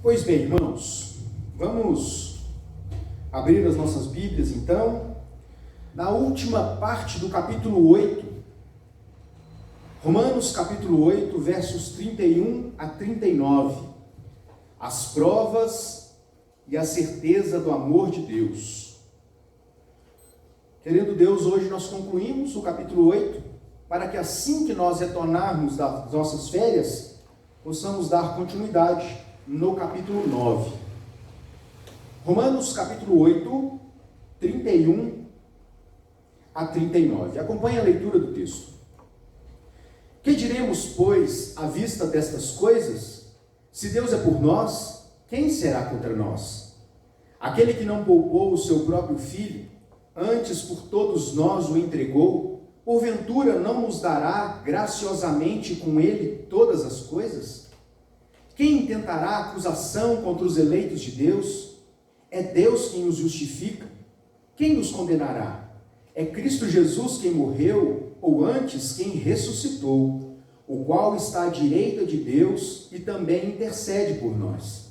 Pois bem, irmãos, vamos abrir as nossas Bíblias então, na última parte do capítulo 8, Romanos capítulo 8, versos 31 a 39, as provas e a certeza do amor de Deus. Querido Deus, hoje nós concluímos o capítulo 8, para que assim que nós retornarmos das nossas férias, possamos dar continuidade no capítulo 9. Romanos capítulo 8, 31 a 39. Acompanhe a leitura do texto. Que diremos, pois, à vista destas coisas? Se Deus é por nós, quem será contra nós? Aquele que não poupou o seu próprio filho, antes por todos nós o entregou, porventura não nos dará graciosamente com ele todas as coisas? Quem intentará acusação contra os eleitos de Deus? É Deus quem os justifica. Quem os condenará? É Cristo Jesus quem morreu, ou antes quem ressuscitou, o qual está à direita de Deus e também intercede por nós.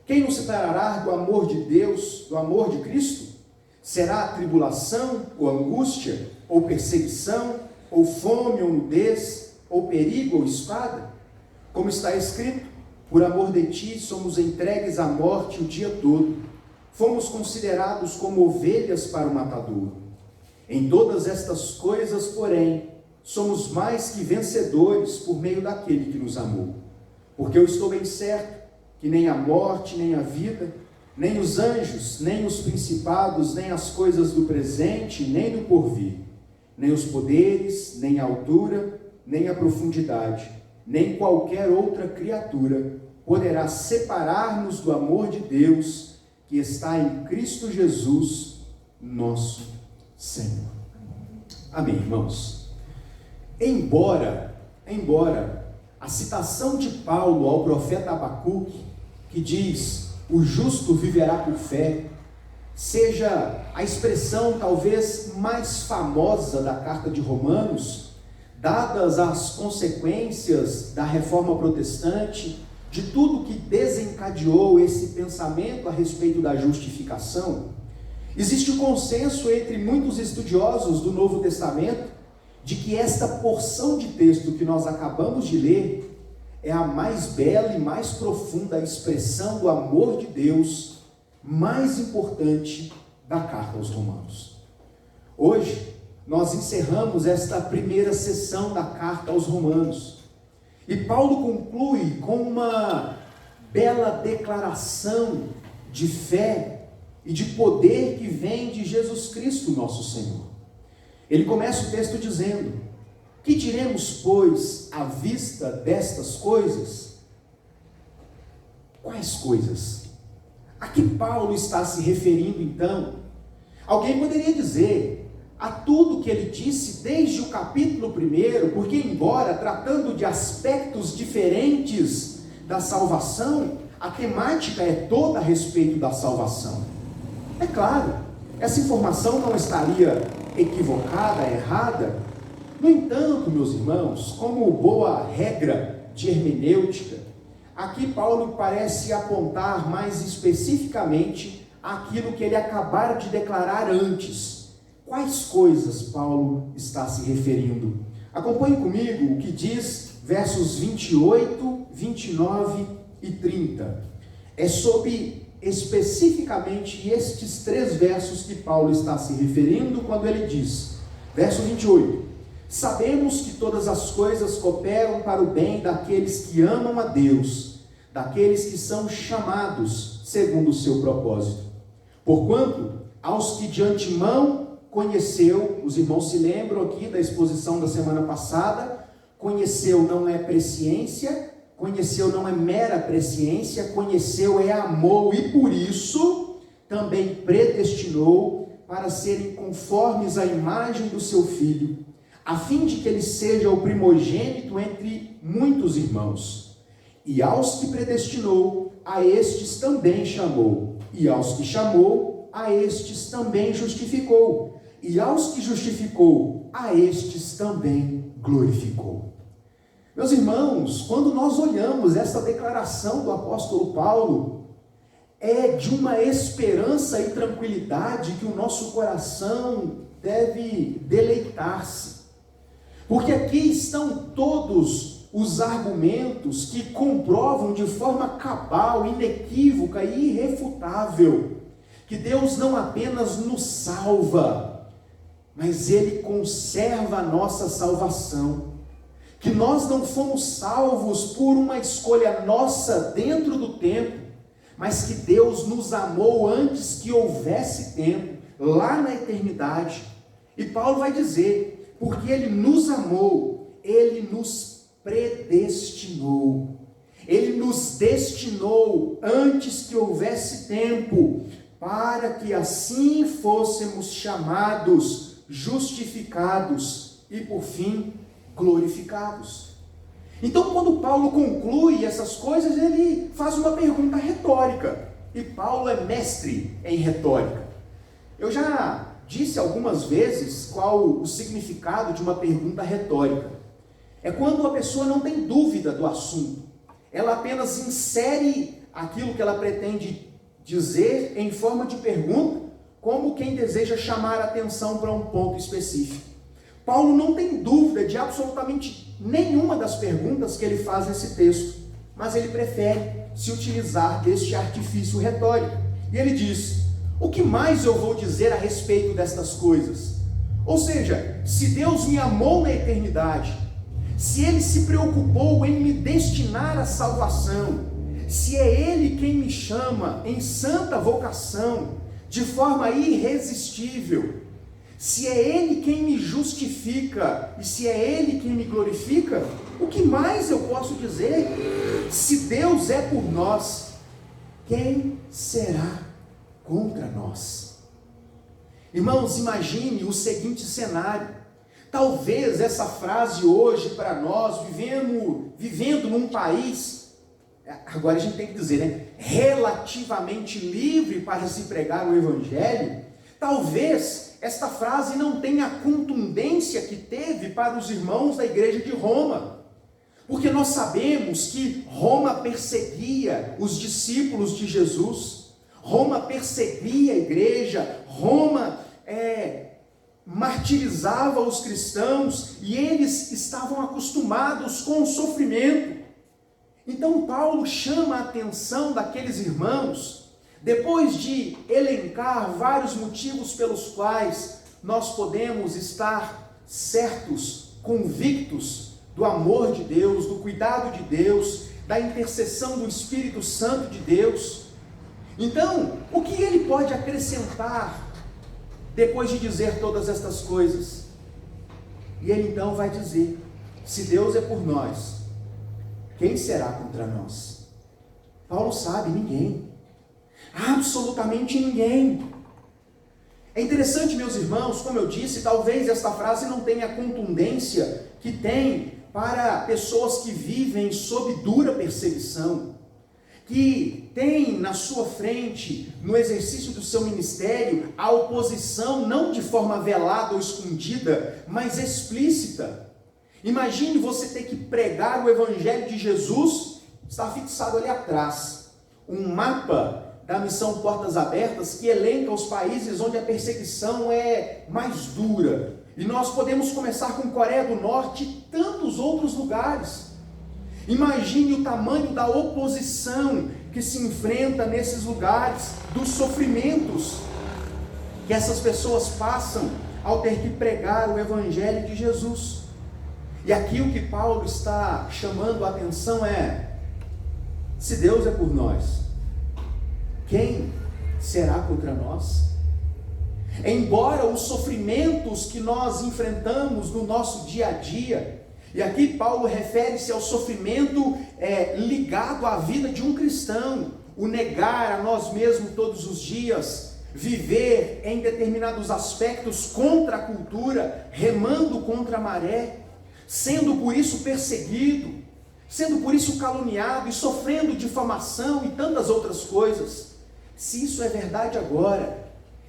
Quem nos separará do amor de Deus, do amor de Cristo? Será a tribulação, ou angústia, ou perseguição, ou fome, ou nudez, ou perigo, ou espada? Como está escrito, por amor de ti somos entregues à morte o dia todo. Fomos considerados como ovelhas para o matadouro. Em todas estas coisas, porém, somos mais que vencedores por meio daquele que nos amou. Porque eu estou bem certo que nem a morte, nem a vida, nem os anjos, nem os principados, nem as coisas do presente, nem do porvir, nem os poderes, nem a altura, nem a profundidade, nem qualquer outra criatura poderá separar-nos do amor de Deus que está em Cristo Jesus, nosso Senhor. Amém, irmãos? Embora a citação de Paulo ao profeta Abacuque, que diz, o justo viverá por fé, seja a expressão talvez mais famosa da carta de Romanos, dadas as consequências da reforma protestante, de tudo que desencadeou esse pensamento a respeito da justificação, existe um consenso entre muitos estudiosos do Novo Testamento de que esta porção de texto que nós acabamos de ler é a mais bela e mais profunda expressão do amor de Deus, mais importante da carta aos Romanos. Hoje, nós encerramos esta primeira sessão da carta aos Romanos. E Paulo conclui com uma bela declaração de fé e de poder que vem de Jesus Cristo, nosso Senhor. Ele começa o texto dizendo, que diremos, pois, à vista destas coisas? Quais coisas? A que Paulo está se referindo então? Alguém poderia dizer a tudo que ele disse desde o capítulo 1, porque embora tratando de aspectos diferentes da salvação, a temática é toda a respeito da salvação. É claro, essa informação não estaria equivocada, errada. No entanto, meus irmãos, como boa regra de hermenêutica, aqui Paulo parece apontar mais especificamente aquilo que ele acabara de declarar antes. Quais coisas Paulo está se referindo? Acompanhe comigo o que diz versos 28, 29 e 30. É sobre especificamente estes 3 versos que Paulo está se referindo quando ele diz, verso 28, sabemos que todas as coisas cooperam para o bem daqueles que amam a Deus, daqueles que são chamados segundo o seu propósito. Porquanto, aos que de antemão conheceu, os irmãos se lembram aqui da exposição da semana passada, conheceu não é presciência, conheceu não é mera presciência, conheceu é amor e por isso também predestinou para serem conformes à imagem do seu Filho, a fim de que ele seja o primogênito entre muitos irmãos. E aos que predestinou, a estes também chamou, e aos que chamou, a estes também justificou, e aos que justificou, a estes também glorificou. Meus irmãos, quando nós olhamos essa declaração do apóstolo Paulo, é de uma esperança e tranquilidade que o nosso coração deve deleitar-se. Porque aqui estão todos os argumentos que comprovam de forma cabal, inequívoca e irrefutável que Deus não apenas nos salva, mas Ele conserva a nossa salvação. Que nós não fomos salvos por uma escolha nossa dentro do tempo, mas que Deus nos amou antes que houvesse tempo, lá na eternidade. E Paulo vai dizer, porque Ele nos amou, Ele nos predestinou. Ele nos destinou antes que houvesse tempo, para que assim fôssemos chamados, justificados e, por fim, glorificados. Então, quando Paulo conclui essas coisas, ele faz uma pergunta retórica. E Paulo é mestre em retórica. Eu já disse algumas vezes qual o significado de uma pergunta retórica. É quando a pessoa não tem dúvida do assunto. Ela apenas insere aquilo que ela pretende dizer em forma de pergunta, como quem deseja chamar a atenção para um ponto específico. Paulo não tem dúvida de absolutamente nenhuma das perguntas que ele faz nesse texto, mas ele prefere se utilizar deste artifício retórico. E ele diz: o que mais eu vou dizer a respeito destas coisas? Ou seja, se Deus me amou na eternidade, se Ele se preocupou em me destinar à salvação, se é Ele quem me chama em santa vocação, de forma irresistível, se é Ele quem me justifica e se é Ele quem me glorifica, o que mais eu posso dizer? Se Deus é por nós, quem será contra nós? Irmãos, imagine o seguinte cenário. Talvez essa frase hoje para nós, vivendo num país, agora a gente tem que dizer, relativamente livre para se pregar o Evangelho, talvez esta frase não tenha a contundência que teve para os irmãos da igreja de Roma. Porque nós sabemos que Roma perseguia os discípulos de Jesus, Roma perseguia a igreja, Roma martirizava os cristãos e eles estavam acostumados com o sofrimento. Então Paulo chama a atenção daqueles irmãos, depois de elencar vários motivos pelos quais nós podemos estar certos, convictos do amor de Deus, do cuidado de Deus, da intercessão do Espírito Santo de Deus. Então, o que ele pode acrescentar depois de dizer todas estas coisas? E ele então vai dizer: se Deus é por nós, quem será contra nós? Paulo sabe, ninguém. Absolutamente ninguém. É interessante, meus irmãos, como eu disse, talvez esta frase não tenha a contundência que tem para pessoas que vivem sob dura perseguição, que tem na sua frente, no exercício do seu ministério, a oposição não de forma velada ou escondida, mas explícita. Imagine você ter que pregar o Evangelho de Jesus, está fixado ali atrás, um mapa da missão Portas Abertas que elenca os países onde a perseguição é mais dura. E nós podemos começar com Coreia do Norte e tantos outros lugares. Imagine o tamanho da oposição que se enfrenta nesses lugares, dos sofrimentos que essas pessoas passam ao ter que pregar o Evangelho de Jesus. E aqui o que Paulo está chamando a atenção é: se Deus é por nós, quem será contra nós? Embora os sofrimentos que nós enfrentamos no nosso dia a dia, e aqui Paulo refere-se ao sofrimento ligado à vida de um cristão, o negar a nós mesmos todos os dias, viver em determinados aspectos contra a cultura, remando contra a maré, sendo por isso perseguido, sendo por isso caluniado e sofrendo difamação e tantas outras coisas. Se isso é verdade agora,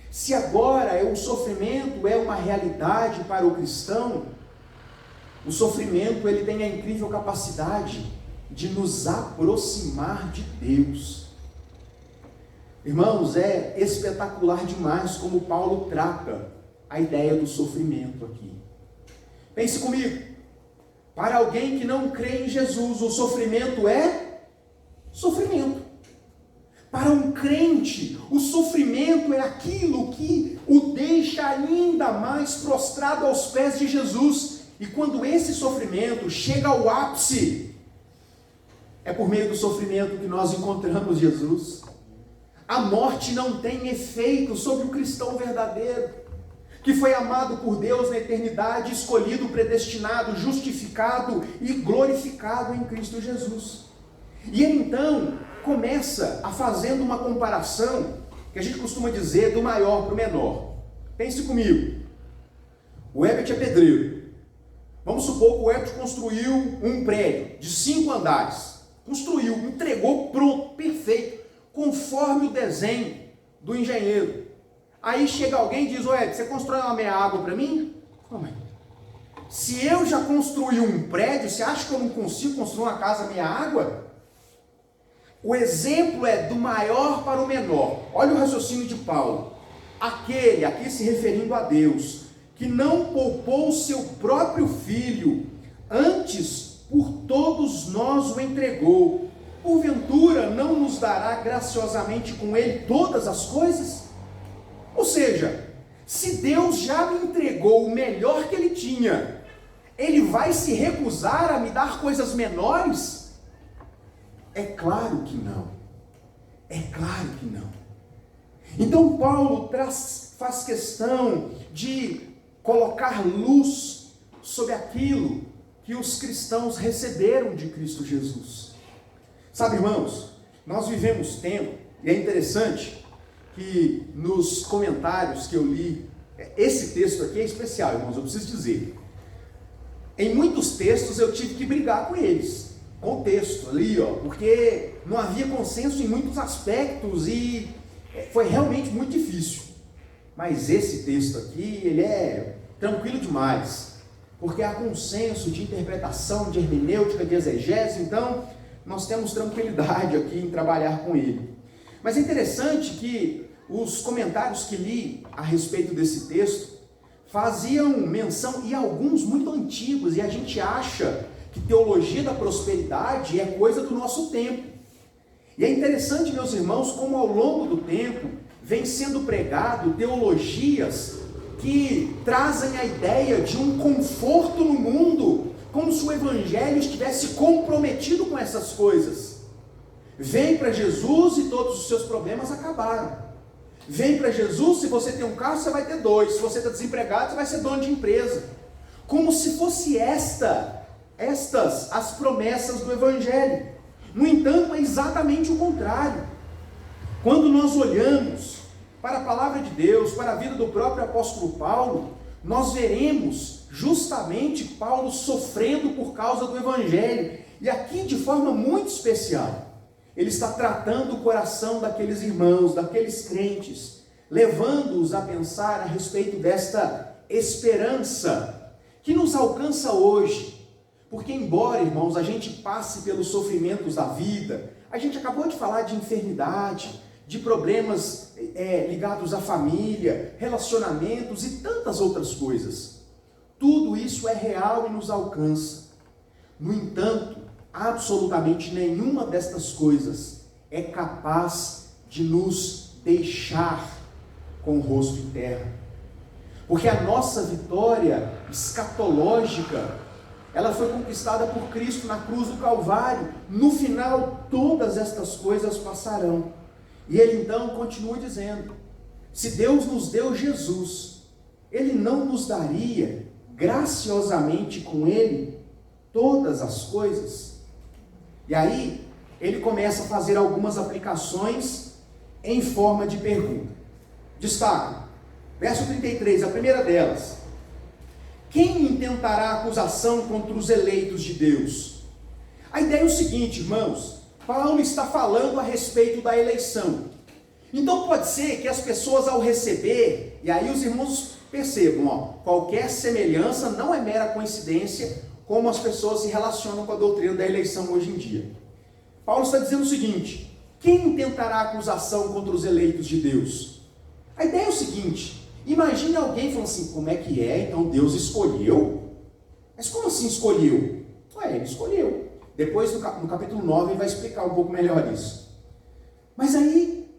se agora o sofrimento é uma realidade para o cristão, O sofrimento, ele tem a incrível capacidade de nos aproximar de Deus. Irmãos, é espetacular demais como Paulo trata a ideia do sofrimento aqui. Pense comigo, para alguém que não crê em Jesus, o sofrimento é sofrimento. Para um crente, o sofrimento é aquilo que o deixa ainda mais prostrado aos pés de Jesus. E quando esse sofrimento chega ao ápice, é por meio do sofrimento que nós encontramos Jesus. A morte não tem efeito sobre o cristão verdadeiro, que foi amado por Deus na eternidade, escolhido, predestinado, justificado e glorificado em Cristo Jesus. E ele então começa a fazendo uma comparação, que a gente costuma dizer, do maior para o menor. Pense comigo, o Herbert é pedreiro. Vamos supor que o Herbert construiu um prédio de 5 andares. Construiu, entregou pronto, perfeito, conforme o desenho do engenheiro. Aí chega alguém e diz: ô Herbert, você constrói uma meia água para mim? Como é? Se eu já construí um prédio, você acha que eu não consigo construir uma casa meia água? O exemplo é do maior para o menor. Olha o raciocínio de Paulo. Aquele, aqui se referindo a Deus, que não poupou o seu próprio filho, antes por todos nós o entregou, porventura não nos dará graciosamente com ele todas as coisas? Ou seja, se Deus já me entregou o melhor que ele tinha, ele vai se recusar a me dar coisas menores? É claro que não. É claro que não. Então Paulo faz questão de colocar luz sobre aquilo que os cristãos receberam de Cristo Jesus. Sabe, irmãos, nós vivemos tempo, e é interessante que nos comentários que eu li, esse texto aqui é especial, irmãos, eu preciso dizer. Em muitos textos eu tive que brigar com eles, com o texto ali, porque não havia consenso em muitos aspectos e foi realmente muito difícil. Mas esse texto aqui, ele é tranquilo demais, porque há consenso de interpretação, de hermenêutica, de exegese, então nós temos tranquilidade aqui em trabalhar com ele. Mas é interessante que os comentários que li a respeito desse texto faziam menção, e alguns muito antigos, e a gente acha que teologia da prosperidade é coisa do nosso tempo. E é interessante, meus irmãos, como ao longo do tempo vem sendo pregado teologias que trazem a ideia de um conforto no mundo, como se o evangelho estivesse comprometido com essas coisas. Vem para Jesus e todos os seus problemas acabaram. Vem para Jesus, se você tem um carro, você vai ter 2. Se você está desempregado, você vai ser dono de empresa. Como se fosse estas as promessas do evangelho. No entanto, é exatamente o contrário. Quando nós olhamos para a palavra de Deus, para a vida do próprio apóstolo Paulo, nós veremos justamente Paulo sofrendo por causa do evangelho. E aqui de forma muito especial, ele está tratando o coração daqueles irmãos, daqueles crentes, levando-os a pensar a respeito desta esperança que nos alcança hoje. Porque embora, irmãos, a gente passe pelos sofrimentos da vida, a gente acabou de falar de enfermidade, de problemas ligados à família, relacionamentos e tantas outras coisas. Tudo isso é real e nos alcança. No entanto, absolutamente nenhuma destas coisas é capaz de nos deixar com o rosto em terra. Porque a nossa vitória escatológica, ela foi conquistada por Cristo na cruz do Calvário. No final, todas estas coisas passarão. E ele então continua dizendo: se Deus nos deu Jesus, ele não nos daria graciosamente com ele todas as coisas? E aí, ele começa a fazer algumas aplicações em forma de pergunta. Destaca, verso 33, a primeira delas: quem intentará acusação contra os eleitos de Deus? A ideia é o seguinte, irmãos, Paulo está falando a respeito da eleição. Então pode ser que as pessoas ao receber, e aí os irmãos percebam, qualquer semelhança não é mera coincidência como as pessoas se relacionam com a doutrina da eleição hoje em dia. Paulo está dizendo o seguinte: quem intentará acusação contra os eleitos de Deus? A ideia é o seguinte: imagine alguém falando assim, como é que é? Então Deus escolheu? Mas como assim escolheu? Ele escolheu. Depois no capítulo 9 ele vai explicar um pouco melhor isso. Mas aí,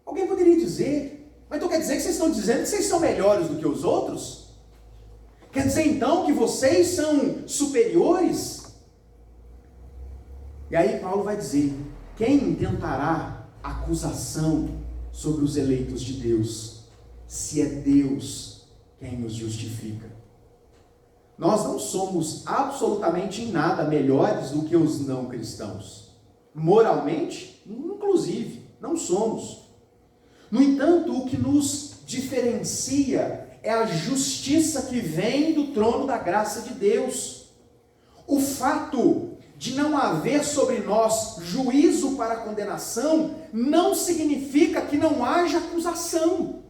alguém poderia dizer, mas então quer dizer que vocês estão dizendo que vocês são melhores do que os outros? Quer dizer então que vocês são superiores? E aí Paulo vai dizer, quem intentará acusação sobre os eleitos de Deus, se é Deus quem os justifica? Nós não somos absolutamente em nada melhores do que os não cristãos. Moralmente, inclusive, não somos. No entanto, o que nos diferencia é a justiça que vem do trono da graça de Deus. O fato de não haver sobre nós juízo para condenação não significa que não haja acusação.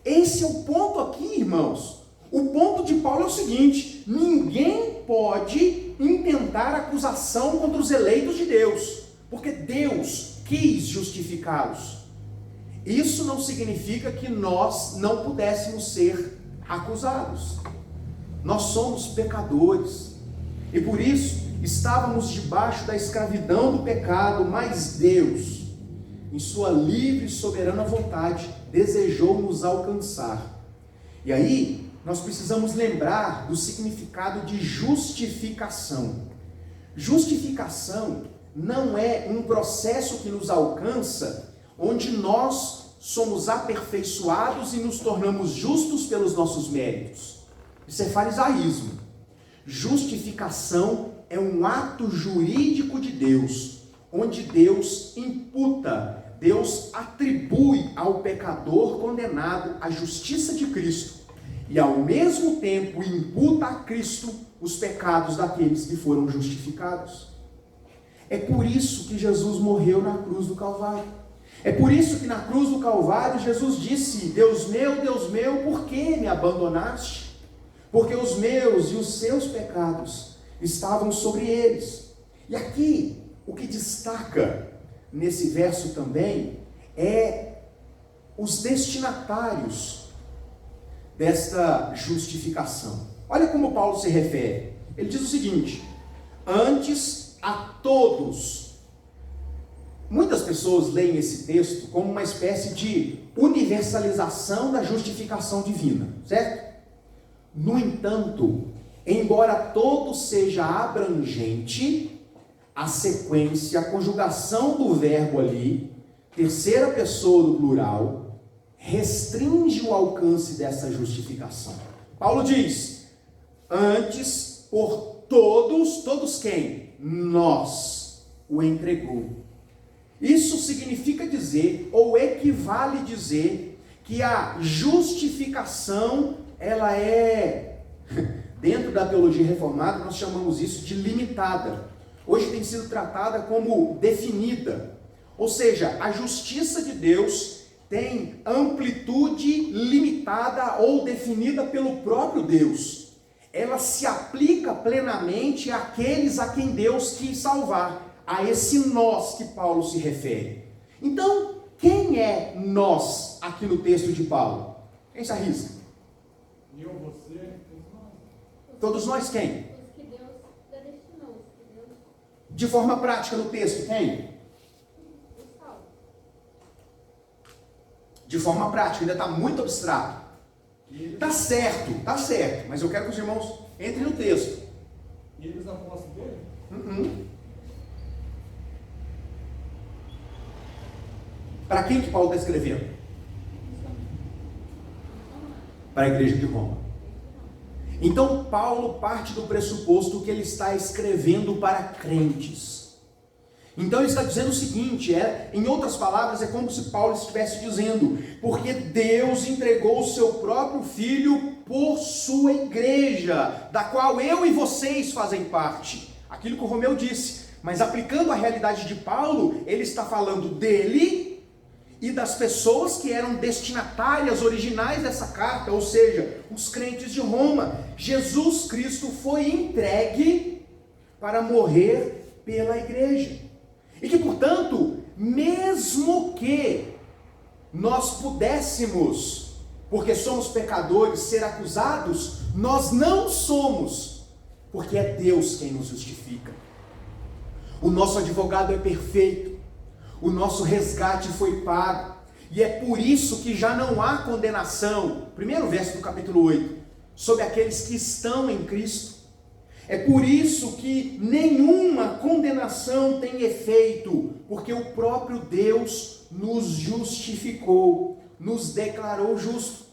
Esse é o ponto aqui, irmãos. O ponto de Paulo é o seguinte: ninguém pode intentar acusação contra os eleitos de Deus, porque Deus quis justificá-los. Isso não significa que nós não pudéssemos ser acusados. Nós somos pecadores, e por isso estávamos debaixo da escravidão do pecado, mas Deus, em sua livre e soberana vontade, desejou nos alcançar. E aí, nós precisamos lembrar do significado de justificação. Justificação não é um processo que nos alcança, onde nós somos aperfeiçoados e nos tornamos justos pelos nossos méritos. Isso é farisaísmo. Justificação é um ato jurídico de Deus, onde Deus imputa, Deus atribui ao pecador condenado a justiça de Cristo, e ao mesmo tempo imputa a Cristo os pecados daqueles que foram justificados. É por isso que Jesus morreu na cruz do Calvário. É por isso que na cruz do Calvário Jesus disse: Deus meu, por que me abandonaste? Porque os meus e os seus pecados estavam sobre eles. E aqui, o que destaca nesse verso também é os destinatários desta justificação. Olha como Paulo se refere. Ele diz o seguinte: antes a todos. Muitas pessoas leem esse texto como uma espécie de universalização da justificação divina, certo? No entanto, embora todo seja abrangente, a sequência, a conjugação do verbo ali, terceira pessoa do plural, restringe o alcance dessa justificação. Paulo diz: antes por todos quem? Nós o entregou. Isso significa dizer, ou equivale dizer, que a justificação, ela é, dentro da teologia reformada, nós chamamos isso de limitada. Hoje tem sido tratada como definida. Ou seja, a justiça de Deus tem amplitude limitada ou definida pelo próprio Deus. Ela se aplica plenamente àqueles a quem Deus quis salvar, a esse nós que Paulo se refere. Então, quem é nós aqui no texto de Paulo? Quem se arrisca? Eu, você, todos nós. Todos nós quem? Os que Deus predestinou, os que Deus... De forma prática no texto, quem? Os salvos. De forma prática, ainda está muito abstrato. Tá certo, mas eu quero que os irmãos entrem no texto. E eles da posse dele? Para quem que Paulo está escrevendo? Para a igreja de Roma. Então Paulo parte do pressuposto que ele está escrevendo para crentes. Então ele está dizendo o seguinte, em outras palavras, é como se Paulo estivesse dizendo: porque Deus entregou o seu próprio Filho por sua igreja, da qual eu e vocês fazem parte. Aquilo que o Romeu disse, mas aplicando a realidade de Paulo, ele está falando dele e das pessoas que eram destinatárias originais dessa carta, ou seja, os crentes de Roma. Jesus Cristo foi entregue para morrer pela igreja. E que, portanto, mesmo que nós pudéssemos, porque somos pecadores, ser acusados, nós não somos, porque é Deus quem nos justifica. O nosso advogado é perfeito, o nosso resgate foi pago, e é por isso que já não há condenação, primeiro verso do capítulo 8, sobre aqueles que estão em Cristo. É por isso que nenhuma condenação tem efeito, porque o próprio Deus nos justificou, nos declarou justo.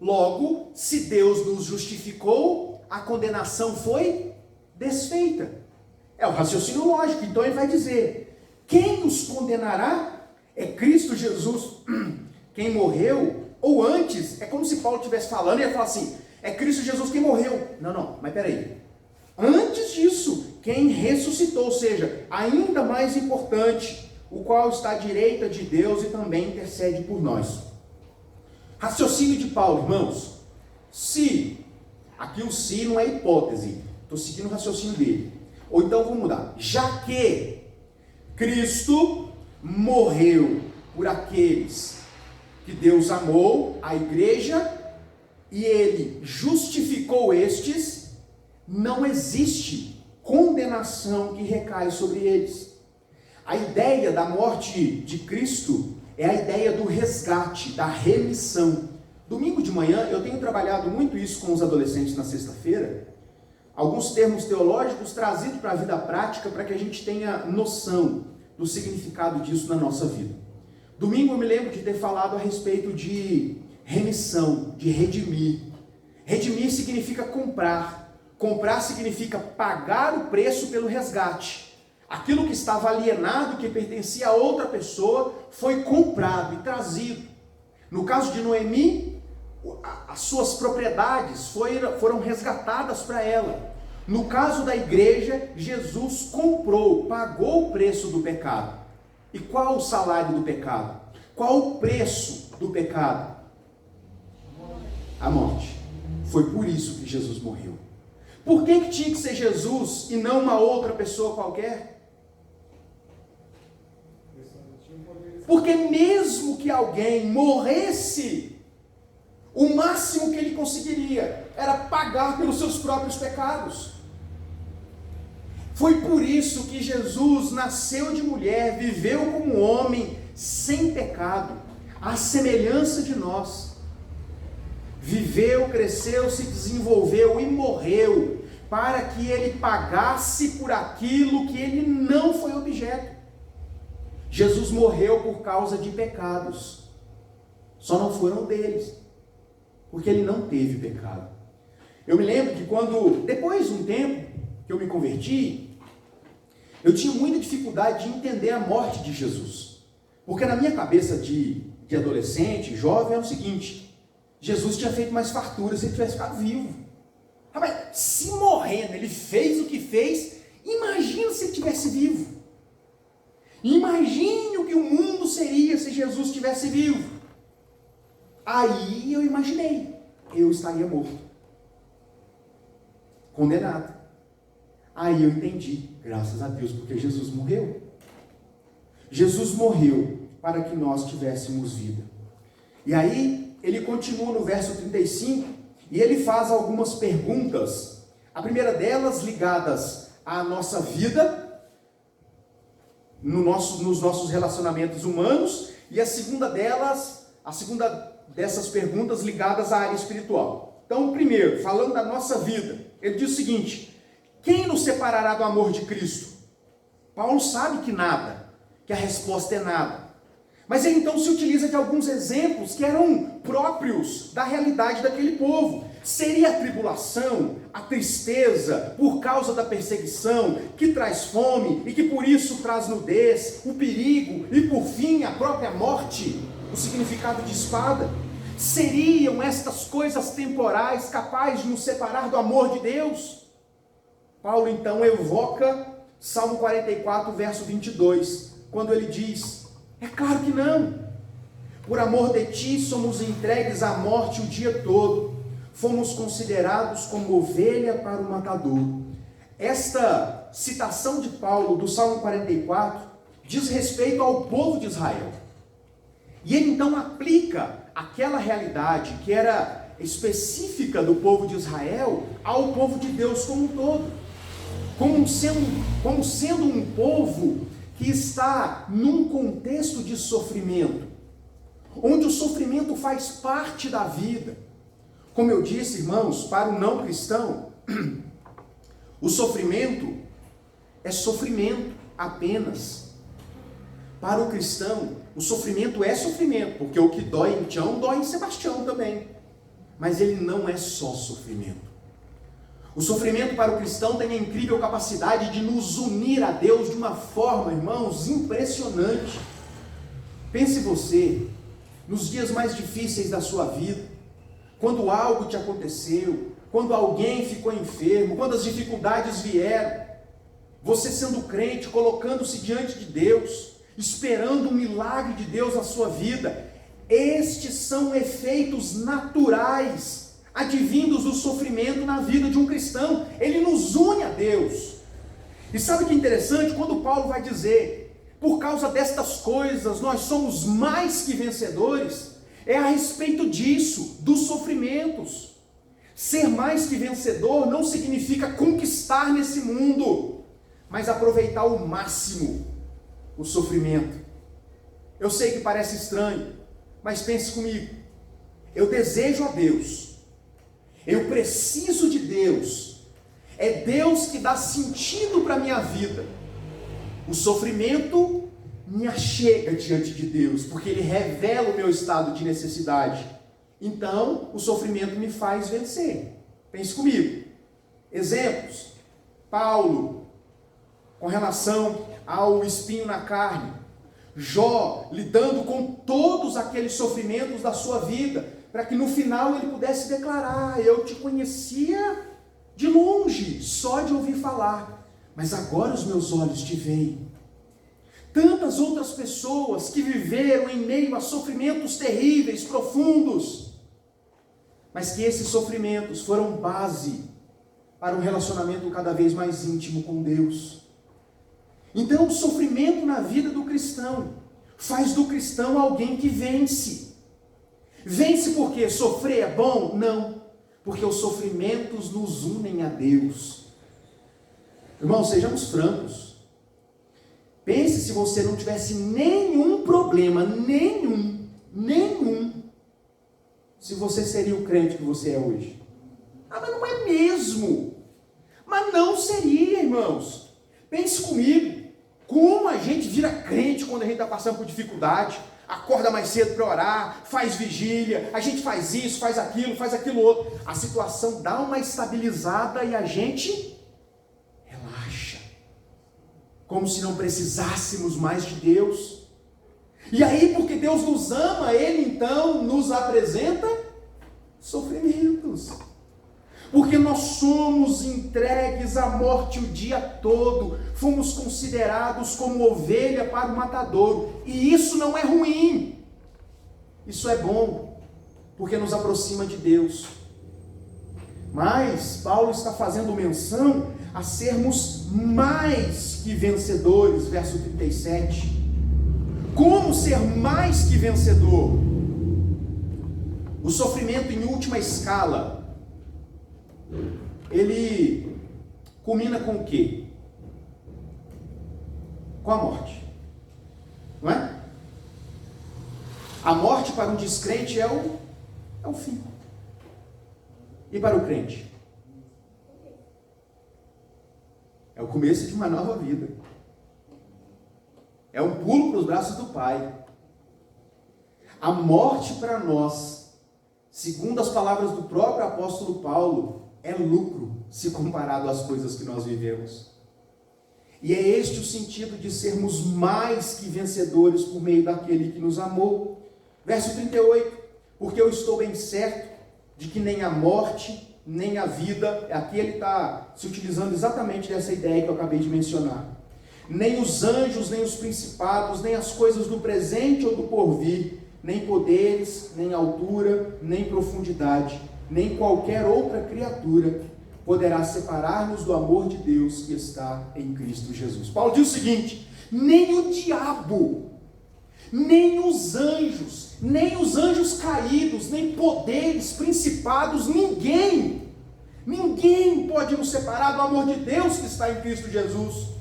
Logo, se Deus nos justificou, a condenação foi desfeita. É o raciocínio lógico. Então ele vai dizer: quem nos condenará? É Cristo Jesus, quem morreu, ou antes, é como se Paulo estivesse falando e ia falar assim: é Cristo Jesus quem morreu. Não, mas peraí. Antes disso, quem ressuscitou, ou seja, ainda mais importante, o qual está à direita de Deus e também intercede por nós. Raciocínio de Paulo, irmãos. Se, aqui o se não é hipótese, estou seguindo o raciocínio dele. Ou então vou mudar. Já que Cristo morreu por aqueles que Deus amou, a igreja, e ele justificou estes, não existe condenação que recai sobre eles. A ideia da morte de Cristo é a ideia do resgate, da remissão. Domingo de manhã, eu tenho trabalhado muito isso com os adolescentes na sexta-feira, alguns termos teológicos trazidos para a vida prática, para que a gente tenha noção do significado disso na nossa vida. Domingo eu me lembro de ter falado a respeito de remissão, de redimir. Redimir significa comprar. Comprar significa pagar o preço pelo resgate. Aquilo que estava alienado, que pertencia a outra pessoa, foi comprado e trazido. No caso de Noemi, as suas propriedades foram resgatadas para ela. No caso da igreja, Jesus comprou, pagou o preço do pecado. E qual o salário do pecado? Qual o preço do pecado? A morte. Foi por isso que Jesus morreu. Por que tinha que ser Jesus e não uma outra pessoa qualquer? Porque mesmo que alguém morresse, o máximo que ele conseguiria era pagar pelos seus próprios pecados. Foi por isso que Jesus nasceu de mulher, viveu como homem, sem pecado, à semelhança de nós. Viveu, cresceu, se desenvolveu e morreu, para que ele pagasse por aquilo que ele não foi objeto. Jesus morreu por causa de pecados, só não foram deles, porque ele não teve pecado. Eu me lembro que depois de um tempo que eu me converti, eu tinha muita dificuldade de entender a morte de Jesus, porque na minha cabeça de adolescente, jovem, era o seguinte: Jesus tinha feito mais fartura se ele tivesse ficado vivo. Mas se morrendo ele fez o que fez, imagina se ele estivesse vivo. Imagine o que o mundo seria se Jesus estivesse vivo. Aí eu imaginei, eu estaria morto, condenado. Aí eu entendi, graças a Deus, porque Jesus morreu. Jesus morreu para que nós tivéssemos vida. E aí ele continua no verso 35, e ele faz algumas perguntas. A primeira delas ligadas à nossa vida, nos nossos relacionamentos humanos, e a segunda dessas perguntas ligadas à área espiritual. Então, primeiro, falando da nossa vida, ele diz o seguinte: quem nos separará do amor de Cristo? Paulo sabe que nada, que a resposta é nada. Mas ele então se utiliza de alguns exemplos que eram próprios da realidade daquele povo. Seria a tribulação, a tristeza por causa da perseguição, que traz fome e que por isso traz nudez, o perigo e por fim a própria morte, o significado de espada? Seriam estas coisas temporais capazes de nos separar do amor de Deus? Paulo então evoca Salmo 44, verso 22, quando ele diz: é claro que não. Por amor de ti somos entregues à morte o dia todo. Fomos considerados como ovelha para o matadouro. Esta citação de Paulo do Salmo 44 diz respeito ao povo de Israel. E ele então aplica aquela realidade que era específica do povo de Israel ao povo de Deus como um todo. Como sendo um povo que está num contexto de sofrimento, onde o sofrimento faz parte da vida. Como eu disse, irmãos, para o não cristão, o sofrimento é sofrimento apenas. Para o cristão, o sofrimento é sofrimento, porque o que dói em Tião, dói em Sebastião também. Mas ele não é só sofrimento. O sofrimento para o cristão tem a incrível capacidade de nos unir a Deus de uma forma, irmãos, impressionante. Pense você, nos dias mais difíceis da sua vida, quando algo te aconteceu, quando alguém ficou enfermo, quando as dificuldades vieram, você sendo crente, colocando-se diante de Deus, esperando um milagre de Deus na sua vida. Estes são efeitos naturais, advindos do sofrimento na vida de um cristão. Ele nos une a Deus. E sabe o que é interessante? Quando Paulo vai dizer, por causa destas coisas, nós somos mais que vencedores, é a respeito disso, dos sofrimentos. Ser mais que vencedor não significa conquistar nesse mundo, mas aproveitar ao máximo o sofrimento. Eu sei que parece estranho, mas pense comigo. Eu desejo a Deus, eu preciso de Deus, é Deus que dá sentido para a minha vida. O sofrimento me achega diante de Deus, porque ele revela o meu estado de necessidade. Então, o sofrimento me faz vencer. Pense comigo. Exemplos. Paulo, com relação ao espinho na carne. Jó, lidando com todos aqueles sofrimentos da sua vida, para que no final ele pudesse declarar: eu te conhecia de longe, só de ouvir falar, mas agora os meus olhos te veem. Tantas outras pessoas que viveram em meio a sofrimentos terríveis, profundos, mas que esses sofrimentos foram base para um relacionamento cada vez mais íntimo com Deus. Então, o sofrimento na vida do cristão faz do cristão alguém que vence. Vence porque sofrer é bom? Não, porque os sofrimentos nos unem a Deus. Irmãos, sejamos francos. Pense se você não tivesse nenhum problema, nenhum, se você seria o crente que você é hoje. Mas não é mesmo. Mas não seria, irmãos. Pense comigo. Como a gente vira crente quando a gente está passando por dificuldade? Acorda mais cedo para orar, faz vigília, a gente faz isso, faz aquilo outro. A situação dá uma estabilizada e a gente relaxa. Como se não precisássemos mais de Deus. E aí, porque Deus nos ama, Ele então nos apresenta sofrimentos. Porque nós somos entregues à morte o dia todo, fomos considerados como ovelha para o matadouro, e isso não é ruim, isso é bom, porque nos aproxima de Deus. Mas Paulo está fazendo menção a sermos mais que vencedores, verso 37. Como ser mais que vencedor? O sofrimento em última escala, ele culmina com o quê? Com a morte, não é? A morte para um descrente é o fim. E para o crente? É o começo de uma nova vida. É um pulo para os braços do Pai. A morte para nós, segundo as palavras do próprio apóstolo Paulo, é lucro se comparado às coisas que nós vivemos. E é este o sentido de sermos mais que vencedores por meio daquele que nos amou. Verso 38, porque eu estou bem certo de que nem a morte, nem a vida, aqui ele está se utilizando exatamente dessa ideia que eu acabei de mencionar, nem os anjos, nem os principados, nem as coisas do presente ou do porvir, nem poderes, nem altura, nem profundidade, nem qualquer outra criatura poderá separar-nos do amor de Deus que está em Cristo Jesus. Paulo diz o seguinte: nem o diabo, nem os anjos caídos, nem poderes, principados, ninguém pode nos separar do amor de Deus que está em Cristo Jesus.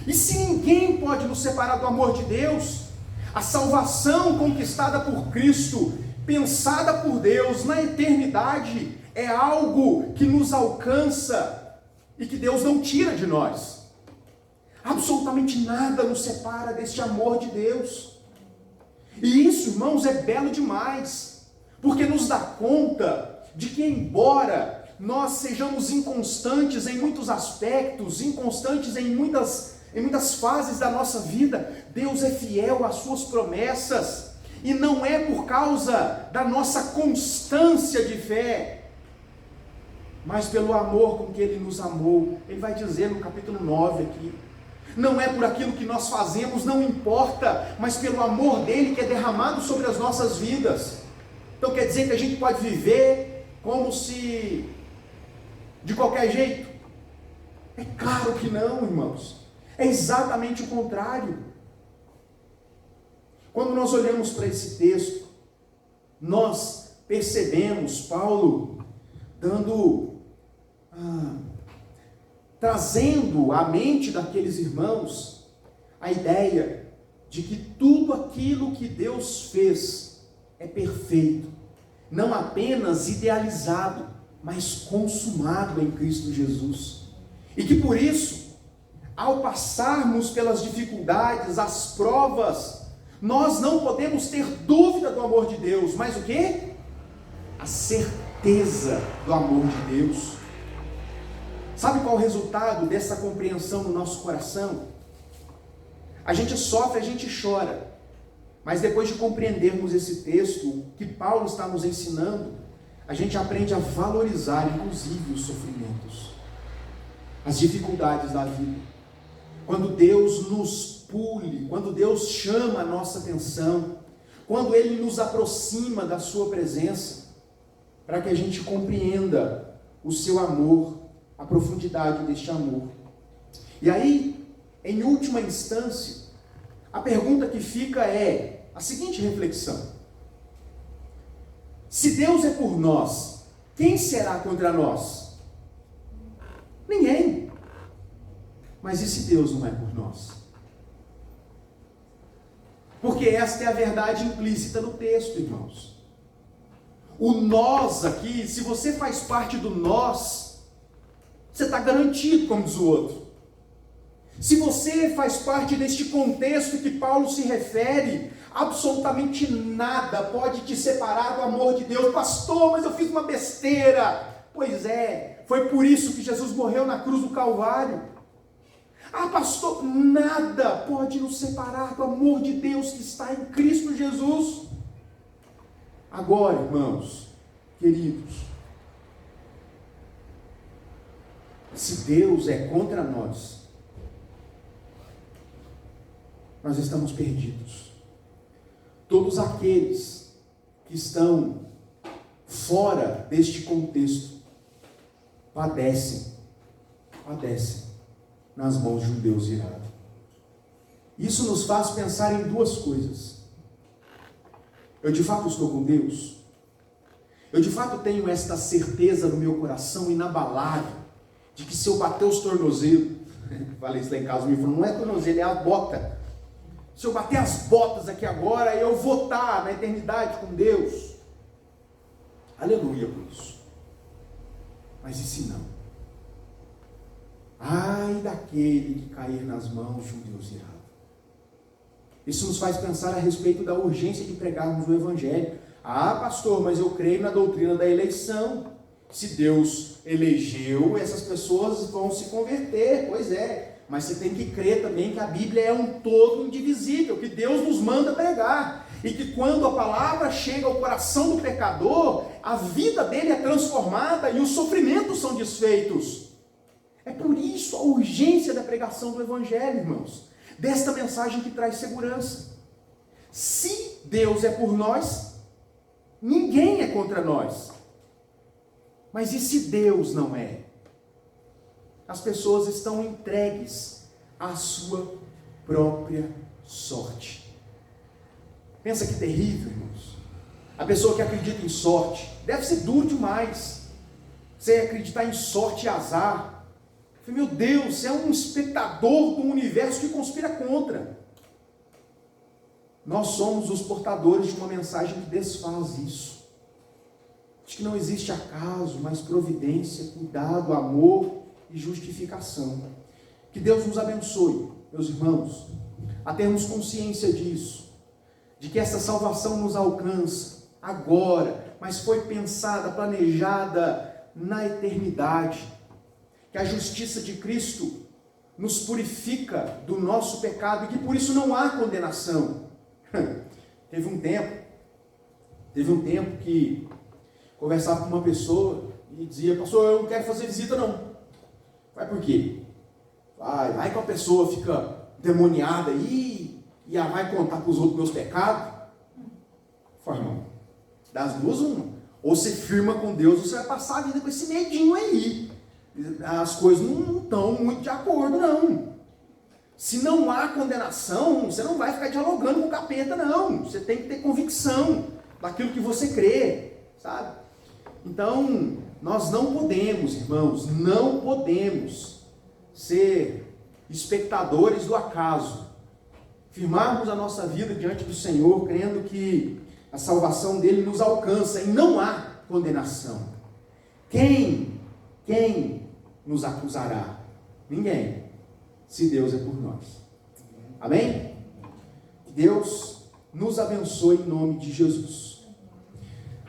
E se ninguém pode nos separar do amor de Deus, a salvação conquistada por Cristo, pensada por Deus na eternidade, é algo que nos alcança e que Deus não tira de nós. Absolutamente nada nos separa deste amor de Deus. E isso, irmãos, é belo demais, porque nos dá conta de que, embora nós sejamos inconstantes em muitos aspectos, inconstantes em muitas fases da nossa vida, Deus é fiel às suas promessas, e não é por causa da nossa constância de fé, mas pelo amor com que Ele nos amou. Ele vai dizer no capítulo 9 aqui, não é por aquilo que nós fazemos, não importa, mas pelo amor dEle que é derramado sobre as nossas vidas. Então quer dizer que a gente pode viver como se de qualquer jeito? É claro que não, irmãos. É exatamente o contrário. Quando nós olhamos para esse texto, nós percebemos Paulo trazendo à mente daqueles irmãos a ideia de que tudo aquilo que Deus fez é perfeito, não apenas idealizado, mas consumado em Cristo Jesus. E que por isso, ao passarmos pelas dificuldades, as provas, nós não podemos ter dúvida do amor de Deus, mas o quê? A certeza do amor de Deus. Sabe qual é o resultado dessa compreensão no nosso coração? A gente sofre, a gente chora, mas depois de compreendermos esse texto que Paulo está nos ensinando, a gente aprende a valorizar, inclusive, os sofrimentos, as dificuldades da vida. Quando Deus nos pule, quando Deus chama a nossa atenção, quando Ele nos aproxima da sua presença, para que a gente compreenda o seu amor, a profundidade deste amor. E aí, em última instância, a pergunta que fica é a seguinte reflexão: se Deus é por nós, quem será contra nós? Ninguém. Mas e se Deus não é por nós? Porque esta é a verdade implícita no texto, irmãos. O nós aqui, se você faz parte do nós, você está garantido, como diz o outro. Se você faz parte deste contexto que Paulo se refere, absolutamente nada pode te separar do amor de Deus. Pastor, mas eu fiz uma besteira. Pois é, foi por isso que Jesus morreu na cruz do Calvário. Ah, pastor, nada pode nos separar do amor de Deus que está em Cristo Jesus. Agora, irmãos, queridos, se Deus é contra nós, nós estamos perdidos. Todos aqueles que estão fora deste contexto padecem nas mãos de um Deus irado. Isso nos faz pensar em duas coisas. Eu de fato estou com Deus? Eu de fato tenho esta certeza no meu coração inabalável, de que se eu bater os tornozelos, falei isso lá em casa, me falou, não é tornozelo, é a bota. Se eu bater as botas aqui agora, eu vou estar na eternidade com Deus. Aleluia por isso. Mas e se não? Ai daquele que cair nas mãos de um Deus irado. Isso nos faz pensar a respeito da urgência de pregarmos o Evangelho. Ah, pastor, mas eu creio na doutrina da eleição. Se Deus elegeu, essas pessoas vão se converter. Pois é, mas você tem que crer também que a Bíblia é um todo indivisível, que Deus nos manda pregar. E que quando a palavra chega ao coração do pecador, a vida dele é transformada e os sofrimentos são desfeitos. É por isso a urgência da pregação do Evangelho, irmãos, desta mensagem que traz segurança. Se Deus é por nós, ninguém é contra nós. Mas e se Deus não é? As pessoas estão entregues à sua própria sorte. Pensa que terrível, irmãos. A pessoa que acredita em sorte, deve ser duro demais. Você acreditar em sorte e azar. Meu Deus, você é um espectador do universo que conspira contra. Nós somos os portadores de uma mensagem que desfaz isso. De que não existe acaso, mas providência, cuidado, amor e justificação. Que Deus nos abençoe, meus irmãos, a termos consciência disso, de que essa salvação nos alcança agora, mas foi pensada, planejada na eternidade, que a justiça de Cristo nos purifica do nosso pecado e que por isso não há condenação. Teve um tempo que conversava com uma pessoa e dizia: pastor, eu não quero fazer visita não. Vai por quê? Vai que a pessoa fica demoniada aí e vai contar para os outros meus pecados. Falei, irmão, das duas uma. Ou você firma com Deus, ou você vai passar a vida com esse medinho aí. As coisas não estão muito de acordo, não. Se não há condenação, você não vai ficar dialogando com o capeta, não. Você tem que ter convicção daquilo que você crê, sabe? Então, nós não podemos, irmãos, não podemos ser espectadores do acaso. Firmarmos a nossa vida diante do Senhor, crendo que a salvação dele nos alcança e não há condenação. Quem nos acusará? Ninguém, se Deus é por nós. Amém? Que Deus nos abençoe em nome de Jesus.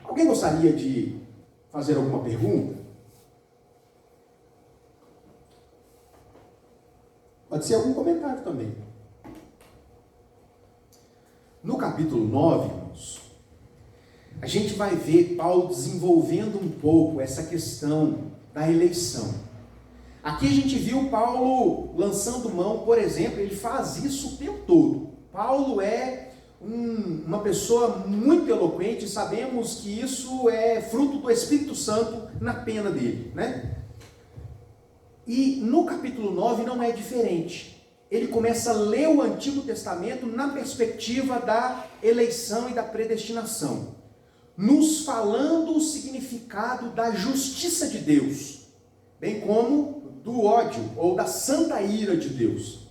Alguém gostaria de fazer alguma pergunta? Pode ser algum comentário também. No capítulo 9, irmãos, a gente vai ver Paulo desenvolvendo um pouco essa questão da eleição. Aqui a gente viu Paulo lançando mão, por exemplo, ele faz isso o tempo todo. Paulo é uma pessoa muito eloquente, sabemos que isso é fruto do Espírito Santo na pena dele, né? E no capítulo 9 não é diferente. Ele começa a ler o Antigo Testamento na perspectiva da eleição e da predestinação, nos falando o significado da justiça de Deus, bem como do ódio ou da santa ira de Deus.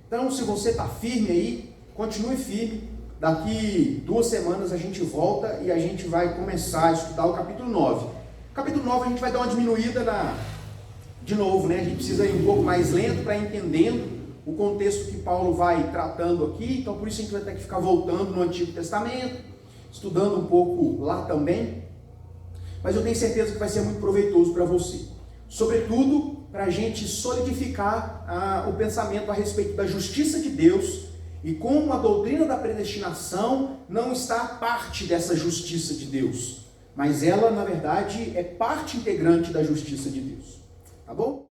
Então, se você está firme aí, continue firme. Daqui 2 semanas a gente volta e a gente vai começar a estudar o capítulo 9. No capítulo 9 a gente vai dar uma diminuída de novo, né? A gente precisa ir um pouco mais lento para ir entendendo o contexto que Paulo vai tratando aqui. Então, por isso a gente vai ter que ficar voltando no Antigo Testamento, estudando um pouco lá também. Mas eu tenho certeza que vai ser muito proveitoso para você. Sobretudo, para a gente solidificar o pensamento a respeito da justiça de Deus e como a doutrina da predestinação não está parte dessa justiça de Deus, mas ela, na verdade, é parte integrante da justiça de Deus. Tá bom?